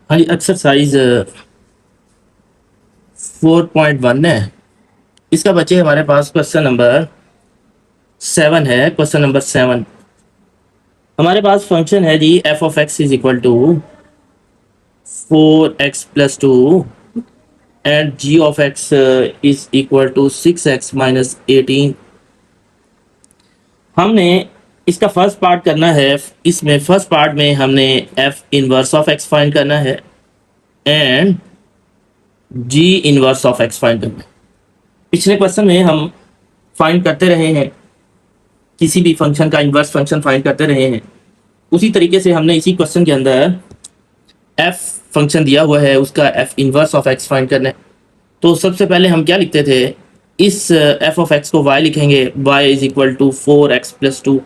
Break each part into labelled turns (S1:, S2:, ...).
S1: हाँ जी, एक्सरसाइज 4.1 है। इसका बच्चे हमारे पास क्वेश्चन नंबर 7 है। क्वेश्चन नंबर 7 हमारे पास फंक्शन है जी f of x is equal to 4x+2 and g of x is equal to 6x-18। हमने इसका फर्स्ट पार्ट करना है। इसमें फर्स्ट पार्ट में हमने F inverse of x find करना है and ji inverse of x find करना है। पिछले क्वेश्चन में हम फाइंड करते रहे हैं, किसी भी फंक्शन का इन्वर्स फंक्शन फाइंड करते रहे हैं। उसी तरीके से हमने इसी क्वेश्चन के अंदर एफ फंक्शन दिया हुआ है, उसका F inverse of x find करना है। तो सबसे पहले हम क्या लिखते थे, इस एफ ऑफ एक्स को y लिखेंगे, y is equal to 4x+2।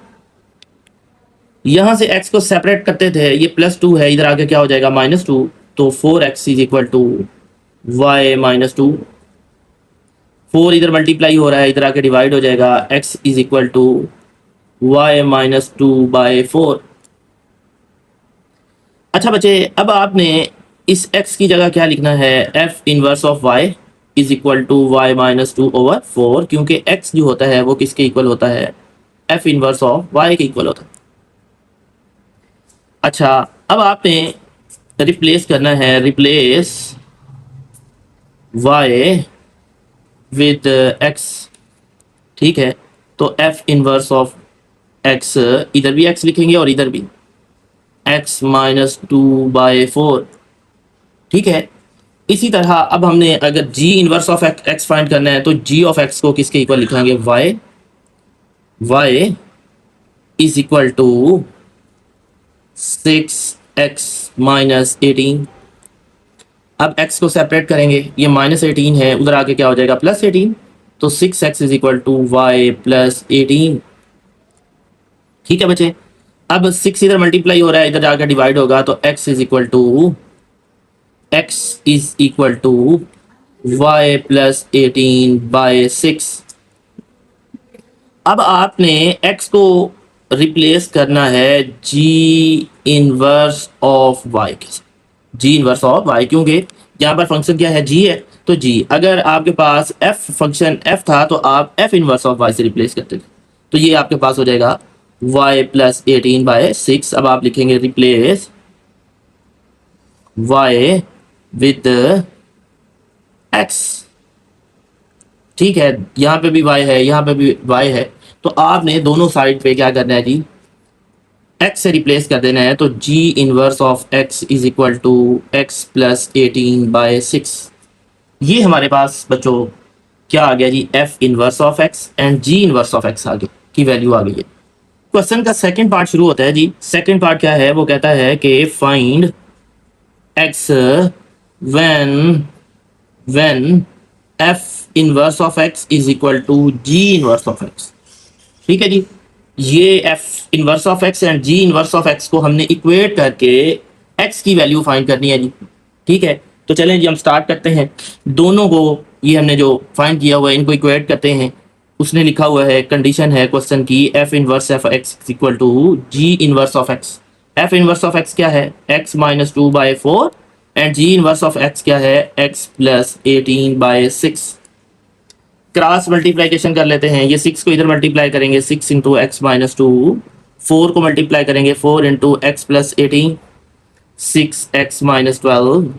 S1: यहाँ से x को सेपरेट करते थे, ये +2 है, इधर आगे क्या हो जाएगा -2, तो 4x is equal to y -2। 4 इधर मल्टीप्लाई हो रहा है, इधर आके डिवाइड हो जाएगा, x is equal to y -2/4। अच्छा बच्चे, अब आपने इस x की जगह क्या लिखना है, f inverse of y is equal to y -2/4, क्योंकि x जो होता है वो किसके इक्वल होता है, f इनवर्स ऑफ y के इक्वल होता है। अच्छा, अब आपने रिप्लेस करना है, रिप्लेस y विद x। ठीक है, तो f इनवर्स ऑफ x, इधर भी x लिखेंगे और इधर भी x -2/4। ठीक है, इसी तरह अब हमने अगर g inverse of x find करना है तो g ऑफ x को किसके इक्वल लिखेंगे, y is equal to 6x-18। अब x को सेपरेट करेंगे, ये -18 है, उधर आके क्या हो जाएगा +18, तो 6x is equal to y +18। ठीक है बच्चे, अब 6 इधर मल्टीप्लाई हो रहा है, इधर जाकर डिवाइड होगा, तो x is equal to y +18/6। अब आपने x को रिप्लेस करना है g इनवर्स ऑफ y के साथ, g इनवर्स ऑफ y, क्योंकि यहाँ पर फंक्शन क्या है, g है, तो g, अगर आपके पास f फंक्शन f था तो आप f इनवर्स ऑफ y से रिप्लेस करते थे, तो ये आपके पास हो जाएगा y +18/6। अब आप लिखेंगे रिप्लेस y विद x। ठीक है, यहाँ पे भी y है, यहाँ पे भी y है, तो आपने दोनों साइड पे क्या करना है जी, x से रिप्लेस कर देना है, तो g inverse of x is equal to x +18/6। ये हमारे पास बच्चों क्या आ गया जी, f inverse of x and g inverse of x आगे की वैल्यू आ गई है। क्वेश्चन का सेकंड पार्ट शुरू होता है जी। सेकंड पार्ट क्या है, वो कहता है कि find x when f inverse of x is equal to g inverse of x। ठीक है जी, ये f inverse of x and g inverse of x को हमने इक्वेट करके x की वैल्यू फाइंड करनी है जी। ठीक है, तो चलें जी हम स्टार्ट करते हैं। दोनों को, ये हमने जो फाइंड किया हुआ है, इनको इक्वेट करते हैं। उसने लिखा हुआ है, कंडीशन है क्वेश्चन की, f inverse of x is equal to g inverse of x। f inverse of x क्या है, x -2/4 and g inverse of x क्या है, x +18/6। क्रॉस मल्टीप्लीकेशन कर लेते हैं, ये 6 को इधर मल्टीप्लाई करेंगे, 6 इंटू एक्स -2, 4 को मल्टीप्लाई करेंगे 4 इंटू एक्स +18, 6x -12,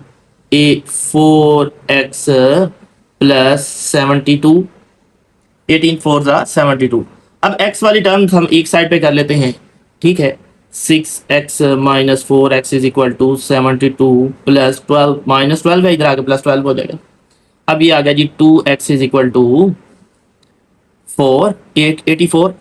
S1: 4x +72, 18 4 72। अब x वाली टर्म हम एक साइड पे कर लेते हैं। ठीक है, 6x -4x is equal to 72 +12, -12 है, इधर आगे +12 हो जाएगा। अब ये आ गया जी 2x इज इक्वल टू 84।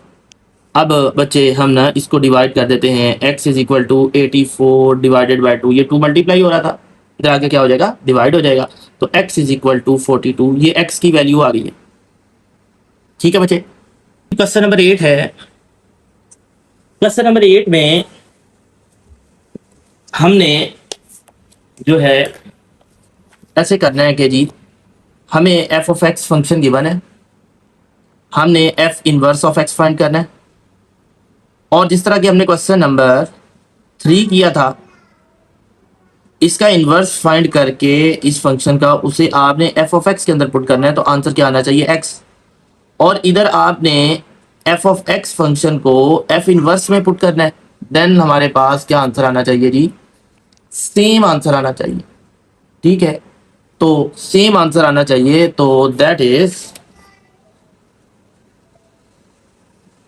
S1: अब बच्चे हम ना इसको डिवाइड कर देते हैं, x is equal to 84 divided by 2, ये 2 मल्टीप्लाई हो रहा था, इधर आगे क्या हो जाएगा, डिवाइड हो जाएगा, तो x इज इक्वल टू 42, ये x की वैल्यू आ गई है। ठीक है बच्चे, क्वेश्चन नंबर 8 है। क्वेश्चन नंबर 8 में हमने जो है ऐसे करना है कि जी हमें F of x function given है, हमने F inverse of x find करना है, और जिस तरह कि हमने क्वेश्चन नंबर 3 किया था इसका इन्वर्स फाइंड करके इस फंक्शन का उसे आपने एफ ऑफ एक्स के अंदर पुट करना है, तो आंसर क्या आना चाहिए एक्स। और इधर आपने एफ ऑफ एक्स फंक्शन को एफ इनवर्स में पुट करना है, देन हमारे पास क्या आंसर आना चाहिए जी, सेम आंसर आना चाहिए। ठीक है, तो सेम आंसर आना चाहिए, तो दैट इज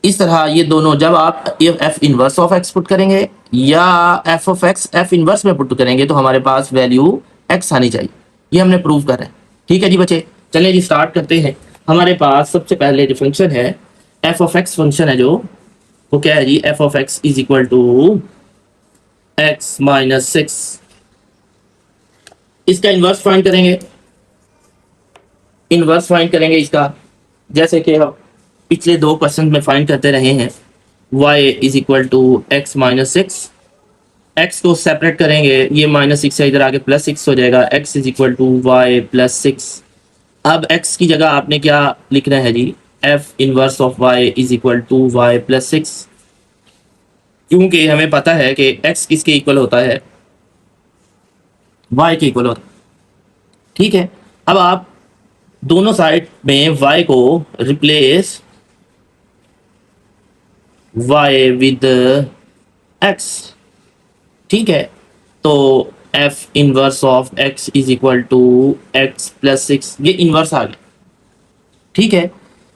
S1: इस तरह ये दोनों जब आप F inverse of x put करेंगे या F of x F inverse में पुट करेंगे तो हमारे पास वैल्यू एक्स आनी चाहिए। ये हमने प्रूव कर रहे हैं। ठीक है जी बच्चे, चलिए जी स्टार्ट करते हैं। हमारे पास सबसे पहले जो फंक्शन है एफ ऑफ एक्स फंक्शन है, जो वो क्या है जी, f of x is equal to x minus 6। इसका इन्वर्स फाइंड करेंगे, इन्वर्स फाइंड करेंगे इसका, जैसे कि हम पिछले 2 क्वेश्चन में फाइंड करते रहे हैं। y is equal to x minus 6, x को सेपरेट करेंगे, ये -6 है, इधर आके +6 हो जाएगा, x is equal to y plus 6। अब x की जगह आपने क्या लिखना है जी, f inverse of y is equal to y plus 6, क्योंकि हमें पता है कि x किसके इक्वल होता है, y के इक्वल होता है। ठीक है, अब आप दोनों साइड में y को रिप्लेस y विद x। ठीक है, तो f inverse of x is equal to x plus 6, ये इनवर्स आ गया। ठीक है,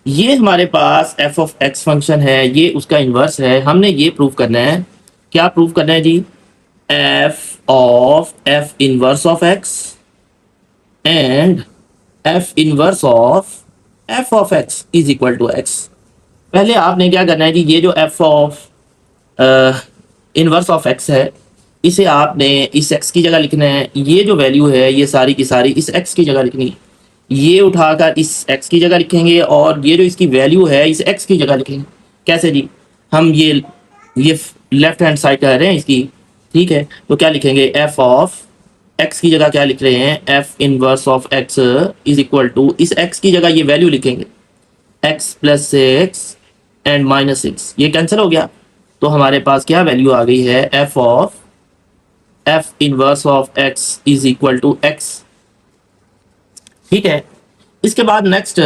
S1: ये हमारे पास f ऑफ x फंक्शन है, ये उसका इनवर्स है। हमने ये प्रूव करना है, क्या प्रूव करना है जी, f of f inverse of x and f inverse of f of x is equal to x। पहले आपने क्या करना है जी, ये जो f of inverse of x है, इसे आपने इस x की जगह लिखना है। ये जो वैल्यू है ये सारी की सारी इस x की जगह लिखनी है, ये उठाकर इस x की जगह लिखेंगे और ये जो इसकी वैल्यू है इस x की जगह लिखेंगे। कैसे जी, हम ये लेफ्ट हैंड साइड कर रहे हैं इसकी। ठीक है, तो क्या लिखेंगे, f ऑफ x की जगह क्या लिख रहे हैं, f inverse of x is equal to, इस x की जगह ये वैल्यू लिखेंगे x प्लस 6 एंड माइनस 6, ये कैंसिल हो गया, तो हमारे पास क्या वैल्यू आ गई है, f of f inverse of x is equal to x। ठीक है, इसके बाद नेक्स्ट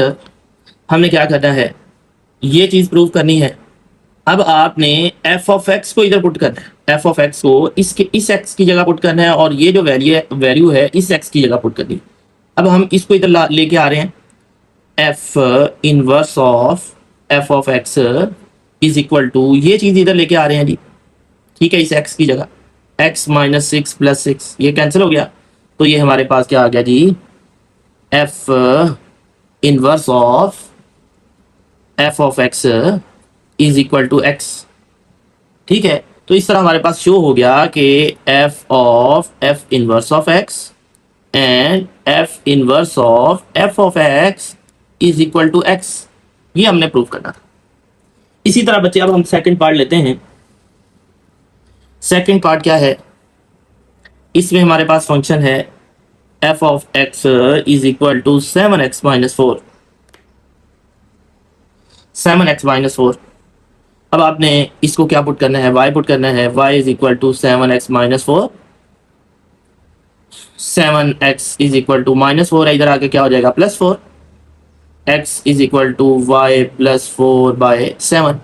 S1: हमने क्या करना है, ये चीज प्रूव करनी है। अब आपने f ऑफ x को इधर पुट करना है, f ऑफ x को इसके इस x की जगह पुट करना है और ये जो वैल्यू है इस x की जगह पुट करनी है। अब हम इसको इधर लेके आ रहे हैं, f inverse of f of x is equal to, ये चीज इधर लेके आ रहे हैं जी। ठीक है, इस x की जगह x माइनस 6 प्लस 6, ये कैंसिल हो गया, तो ये हमारे पास क्या आ गया जी, f inverse of f of x is equal to x। ठीक है, तो इस तरह हमारे पास शो हो गया कि f of f inverse of x and f inverse of f of x is equal to x, ये हमने प्रूव करना था। इसी तरह बच्चे अब हम सेकंड पार्ट लेते हैं। सेकंड पार्ट क्या है, इसमें हमारे पास फंक्शन है f of x is equal to 7x minus 4, 7x minus 4। अब आपने इसको क्या पुट करना है, y पुट करना है, y is equal to 7x minus 4, 7x is equal to -4 है, इधर आके क्या हो जाएगा +4, x is equal to y plus 4 by 7।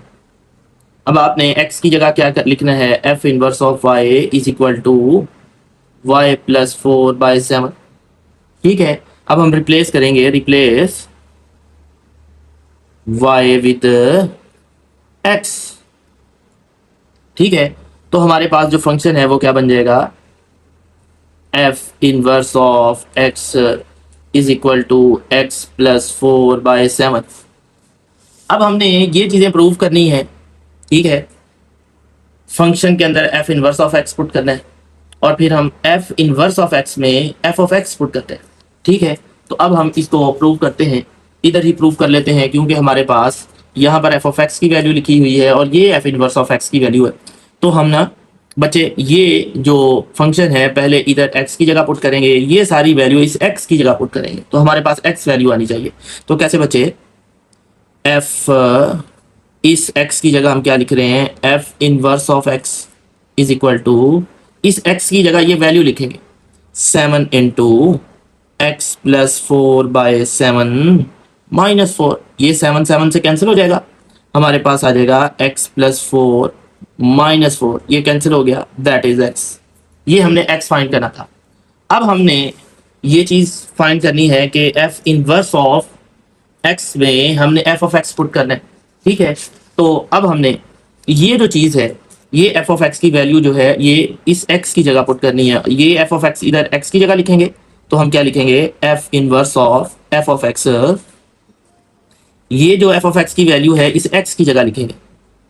S1: अब आपने x की जगह क्या लिखना है, f inverse of y is equal to y plus 4 by 7। ठीक है, अब हम रिप्लेस करेंगे, रिप्लेस y विद x। ठीक है, तो हमारे पास जो फंक्शन है वो क्या बन जाएगा, f inverse of x is equal to x plus 4 by 7। अब हमने ये चीज़ें प्रूव करनी है। ठीक है, फंक्शन के अंदर f inverse of x put करना है और फिर हम f इनवर्स ऑफ x में f ऑफ x पुट करते हैं। ठीक है, तो अब हम इसको प्रूव करते हैं, इधर ही प्रूव कर लेते हैं, क्योंकि हमारे पास यहाँ पर f ऑफ x की वैल्यू लिखी हुई है और ये f इनवर्स ऑफ x की वैल्यू है। तो हम ना बच्चे ये जो फंक्शन है पहले इधर x की जगह पुट करेंगे, ये सारी वैल्यू इस x की जगह पुट करेंगे, तो हमारे पास x वैल्यू आनी चाहिए। तो कैसे बच्चे, f इस x की जगह हम क्या लिख रहे हैं, f inverse of x is equal to, इस x की जगह ये वैल्यू लिखेंगे, 7 इंटू एक्स प्लस 4/7 - 4, ये 7 से कैंसिल हो जाएगा, हमारे पास आ जाएगा x प्लस 4 - 4, ये कैंसिल हो गया, दैट इज x। ये हमने x फाइंड करना था। अब हमने ये चीज़ फाइंड करनी है कि f इनवर्स ऑफ x में हमने f ऑफ x पुट करना है, ठीक है। तो अब हमने ये जो चीज़ है, ये f ऑफ x की वैल्यू जो है ये इस x की जगह पुट करनी है। ये f ऑफ x इधर x की जगह लिखेंगे, तो हम क्या लिखेंगे, f inverse of f of x, ये जो f ऑफ x की वैल्यू है इस x की जगह लिखेंगे,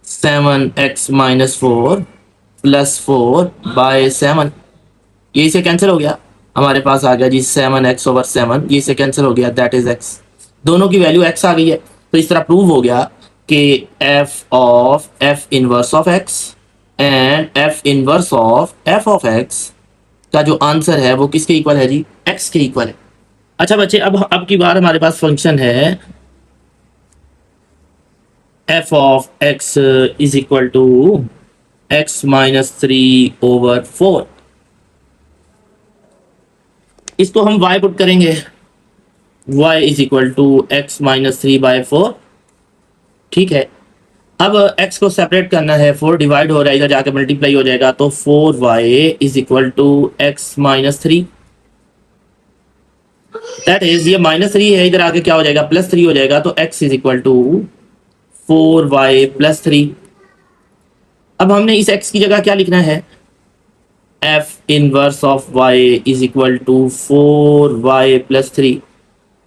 S1: 7x - 4 + 4/7, ये इसे कैंसिल हो गया, हमारे पास आ गया जी 7x/7, ये इसे कैंसिल हो गया, दैट इज x। दोनों की वैल्यू x आ गई है, तो इस तरह प्रूव हो गया कि f of f inverse of x and f inverse of f of x का जो आंसर है वो किसके इक्वल है जी, x के इक्वल है। अच्छा बच्चे, अब की बार हमारे पास फंक्शन है f of x is equal to x - 3/4, इसको हम y पुट करेंगे, y is equal to x - 3/4, ठीक है। अब x को सेपरेट करना है, 4 डिवाइड हो रहा है, इधर जाके मल्टीप्लाई हो जाएगा, तो 4y is equal to x - 3, that is ये -3 है, इधर आके क्या हो जाएगा, +3 हो जाएगा, तो x is equal to 4y + 3। अब हमने इस x की जगह क्या लिखना है, f inverse of y is equal to 4y + 3,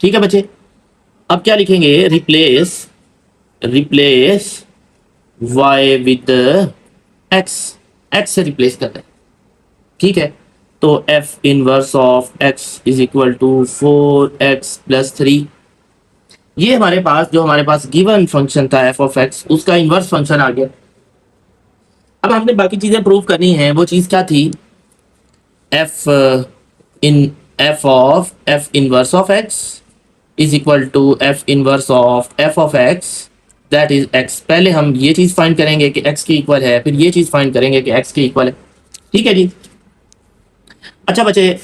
S1: ठीक है बच्चे। अब क्या लिखेंगे, replace y with x, x से रिप्लेस करते हैं, ठीक है। तो f inverse of x is equal to 4x + 3, ये हमारे पास जो हमारे पास गिवन फंक्शन था f ऑफ x, उसका इनवर्स फंक्शन आ गया। अब हमने बाकी चीजें प्रूव करनी है, वो चीज क्या थी, f of f inverse of x is equal to f inverse of f of x, that is x। पहले हम ये चीज फाइंड करेंगे कि x के इक्वल है, फिर ये चीज फाइंड करेंगे कि x के इक्वल है, ठीक है जी। अच्छा बच्चे,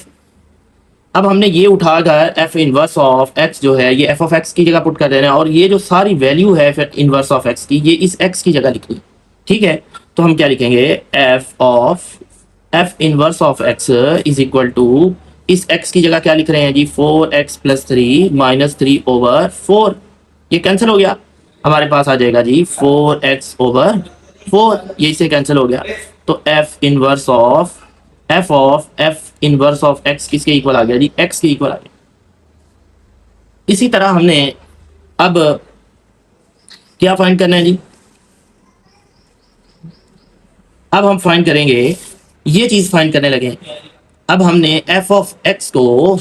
S1: अब हमने ये उठाकर f इनवर्स ऑफ x जो है ये f ऑफ x की जगह पुट कर देना है, और ये जो सारी वैल्यू है फिर इनवर्स ऑफ x की, ये इस x की जगह लिखनी है, ठीक है। तो हम क्या लिखेंगे, f of f inverse of x is equal to, इस x की जगह क्या लिख रहे हैं जी, 4x + 3 - 3/4, ये कैंसिल हो गया, हमारे पास आ जाएगा जी 4x/4, ये इसे कैंसिल हो गया, तो f inverse of f inverse of x किसके इक्वल आ गया जी, x के इक्वल आ गया। इसी तरह हमने अब क्या फाइंड करना है जी, अब हम फाइंड करेंगे, ये चीज फाइंड करने लगे। अब हमने f ऑफ x को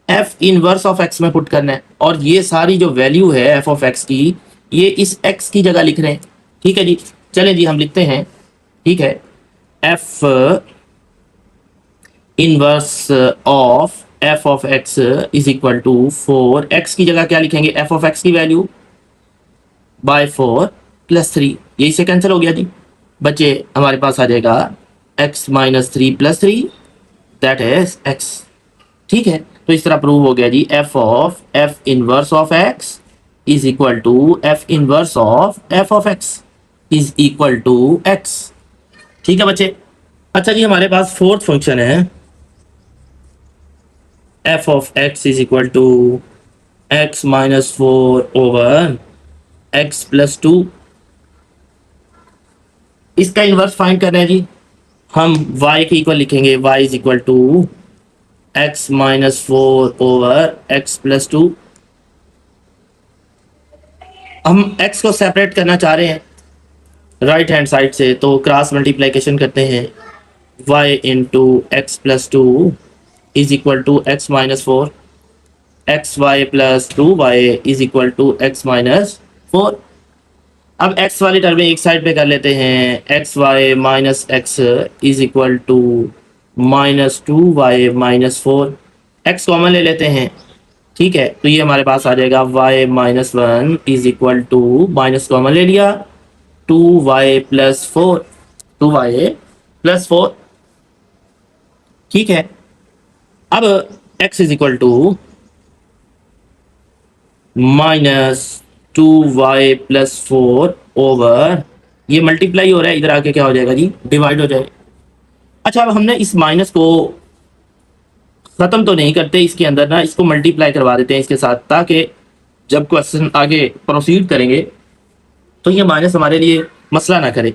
S1: f इनवर्स ऑफ x में पुट करना है, और ये सारी जो वैल्यू है f ऑफ x की, ये इस x की जगह लिख रहे हैं, ठीक है जी। चलें जी हम लिखते हैं, ठीक है, f inverse of f of x is equal to 4, x की जगह क्या लिखेंगे, f ऑफ x की वैल्यू /4 + 3, ये इससे कैंसिल हो गया जी बच्चे, हमारे पास आ जाएगा x - 3 + 3, दैट इज x, ठीक है। तो इस तरह प्रूव हो गया जी f of f inverse of x is equal to f inverse of f of x is equal to x, ठीक है बच्चे। अच्छा जी, हमारे पास फोर्थ फंक्शन है f of x is equal to x - 4/x + 2, इसका इनवर्स फाइंड करना है जी, हम y के इक्वल लिखेंगे, y is equal to x - 4/x + 2। हम x को सेपरेट करना चाह रहे हैं राइट हैंड साइड से, तो क्रॉस मल्टीप्लिकेशन करते हैं, y into x + 2 is equal to x - 4, xy + 2y is equal to x - 4। अब x वाली टर्म एक साइड पे कर लेते हैं, xy - x is equal to -2y - 4, x common ले लेते हैं, ठीक है। तो ये हमारे पास आ जाएगा y - 1 is equal to, minus common ले लिया, 2y + 4, 2y + 4, ठीक है। अब x is equal to -2y+4 over, ये मल्टीप्लाई हो रहा है, इधर आके क्या हो जाएगा जी, डिवाइड हो जाएगा। अच्छा, अब हमने इस माइनस को खत्म तो नहीं करते, इसके अंदर ना इसको मल्टीप्लाई करवा देते हैं इसके साथ, ताकि जब क्वेश्चन आगे प्रोसीड करेंगे तो ये माइनस हमारे लिए मसला ना करे।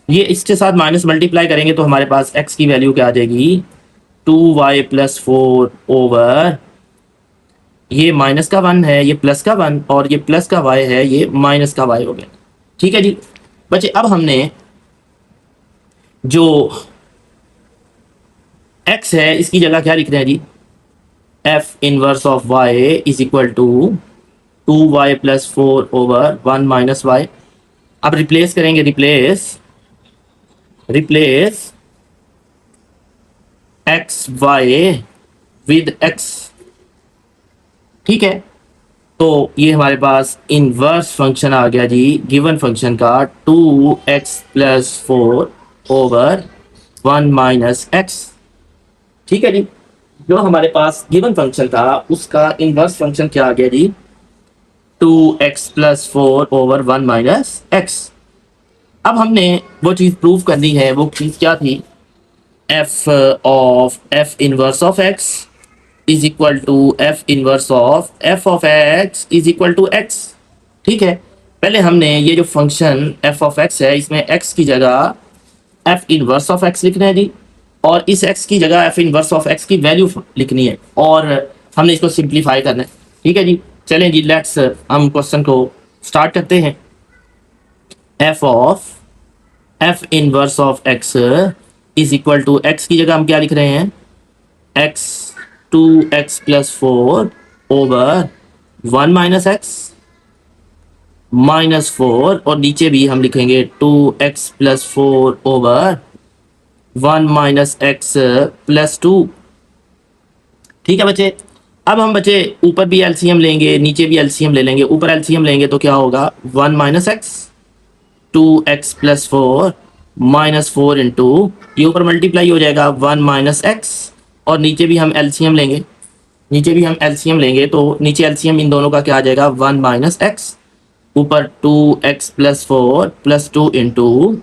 S1: ये इसके साथ माइनस मल्टीप्लाई करेंगे तो हमारे पास x की वैल्यू क्या आ जाएगी, 2y+4 ओवर, ये माइनस का 1 है, ये प्लस का 1, और ये प्लस का y है, ये माइनस का y हो गया। ठीक है जी बच्चे, अब हमने जो x है इसकी जगह क्या लिख रहे हैं जी, f inverse of y is equal to 2y+4 over 1 - y। अब रिप्लेस करेंगे, replace x y with x. ठीक है, तो ये हमारे पास इनवर्स फंक्शन आ गया जी गिवन फंक्शन का, 2x+4 ओवर 1 - x। ठीक है जी, जो हमारे पास गिवन फंक्शन था उसका इनवर्स फंक्शन क्या आ गया जी, 2x+4 ओवर 1 - x। अब हमने वो चीज़ प्रूव करनी है, वो चीज़ क्या थी, f inverse of x is equal to f inverse of f of x is equal to x। ठीक है, पहले हमने ये जो फंक्शन f ऑफ x है इसमें x की जगह f इनवर्स ऑफ x लिखना है जी, और इस x की जगह f इनवर्स ऑफ x की वैल्यू लिखनी है, और हमने इसको सिंप्लीफाई करना है। ठीक है जी, चलें जी, लेट्स हम क्वेश्चन को स्टार्ट करते हैं। f inverse of x is equal to, x की जगह हम क्या लिख रहे हैं, x 2x+4 ओवर 1 - x -4, और नीचे भी हम लिखेंगे 2x+4 ओवर 1 - x +2। ठीक है बच्चे, अब हम बच्चे ऊपर भी एलसीएम लेंगे, नीचे भी एलसीएम ले लेंगे। ऊपर एलसीएम लेंगे तो क्या होगा, 1 - x 2x+4 -4 इंटू, ये ऊपर मल्टीप्लाई हो जाएगा 1 - x, और नीचे भी हम एलसीएम लेंगे, तो नीचे एलसीएम इन दोनों का क्या आ जाएगा, 1 - x, ऊपर 2x+4 +2 इंटू,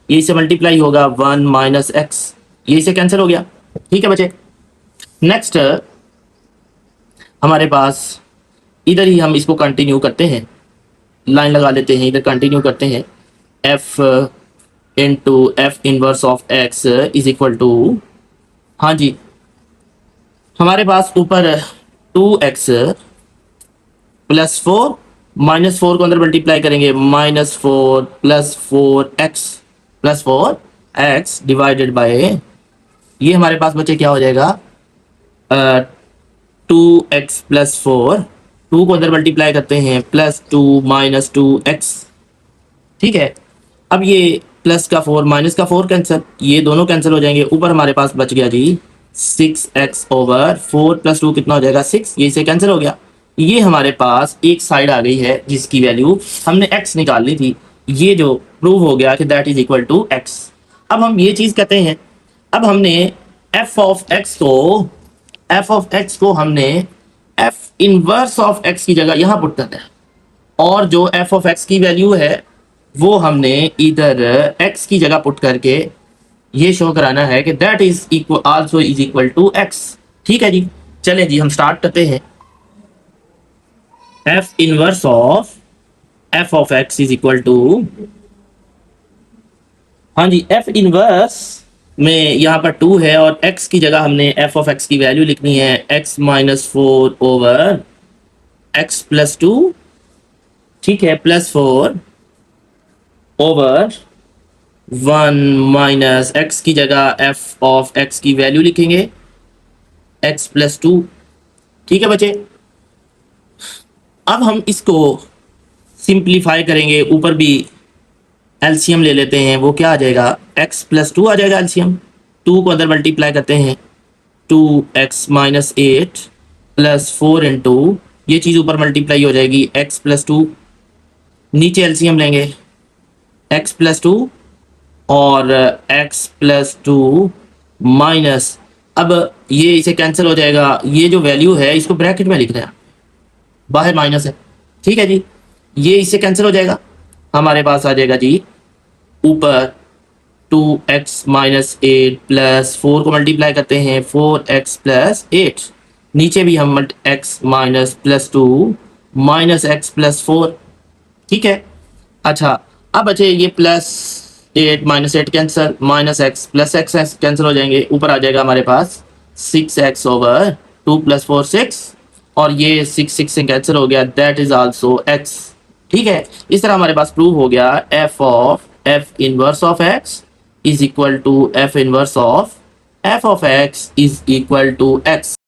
S1: ये इसे मल्टीप्लाई होगा 1 - x, ये इसे कैंसिल हो गया। ठीक है बच्चे, नेक्स्ट हमारे पास इधर ही हम इसको कंटिन्यू करते हैं, लाइन लगा लेते हैं, इधर कंटिन्यू करते हैं। f into f inverse of x is equal to, हाँ जी, हमारे पास ऊपर 2x +4 -4 को अंदर मल्टीप्लाई करेंगे, -4 +4x डिवाइडेड बाय, ये हमारे पास बच्चे क्या हो जाएगा, 2x+4, 2 को अंदर मल्टीप्लाई करते हैं, +2 - 2x। ठीक है, अब ये प्लस का 4 माइनस का 4 कैंसिल, ये दोनों कैंसिल हो जाएंगे। ऊपर हमारे पास बच गया जी 6x ओवर 4 + 2 कितना हो जाएगा, 6, ये इसे कैंसिल हो गया। ये हमारे पास एक साइड आ गई है जिसकी वैल्यू हमने x निकालनी थी, ये जो प्रूव हो गया कि that is equal to x। अब हम ये चीज़ कहते हैं, अब हमने f ऑफ x को हमने f इनवर्स ऑफ x की जगह यहाँ पुट करना है, और जो f ऑफ x की वैल्यू है वो हमने इधर x की जगह पुट करके ये शो कराना है कि that is equal also is equal to x। ठीक है जी, चलें जी हम स्टार्ट करते हैं। f inverse of f of x is equal to, हाँ जी, f इनवर्स में यहाँ पर 2 है और x की जगह हमने f ऑफ x की वैल्यू लिखनी है, x -4 ओवर x +2। ठीक है, +4 ओवर 1 - x की जगह f ऑफ x की वैल्यू लिखेंगे, x +2। ठीक है बच्चे, अब हम इसको सिंप्लीफाई करेंगे, ऊपर भी एलसीएम ले लेते हैं, वो क्या आ जाएगा, x +2 आ जाएगा एलसीएम, 2 को अंदर मल्टीप्लाई करते हैं, 2x - 8 +4 इंटू, ये चीज़ ऊपर मल्टीप्लाई हो जाएगी, x +2, नीचे एलसीएम लेंगे, x +2 और x +2 माइनस, अब ये इसे कैंसिल हो जाएगा, ये जो वैल्यू है इसको ब्रैकेट में लिख रहे हैं, बाहर माइनस है, ठीक है जी। ये इससे कैंसिल हो जाएगा, हमारे पास आ जाएगा जी ऊपर 2x माइनस 8 प्लस 4 को मल्टीप्लाई करते हैं 4x प्लस 8, नीचे भी हम x minus plus 2 minus x plus 4, ठीक है। अच्छा अब बचे ये plus 8 minus 8 cancel, minus x plus x cancel हो जाएंगे, ऊपर आ जाएगा हमारे पास 6x ओवर 2 प्लस 4 6, और ये 6 से कैंसिल हो गया, दैट इज आल्सो x, ठीक है। इस तरह हमारे पास प्रूव हो गया f inverse of x is equal to f inverse of f of x is equal to x।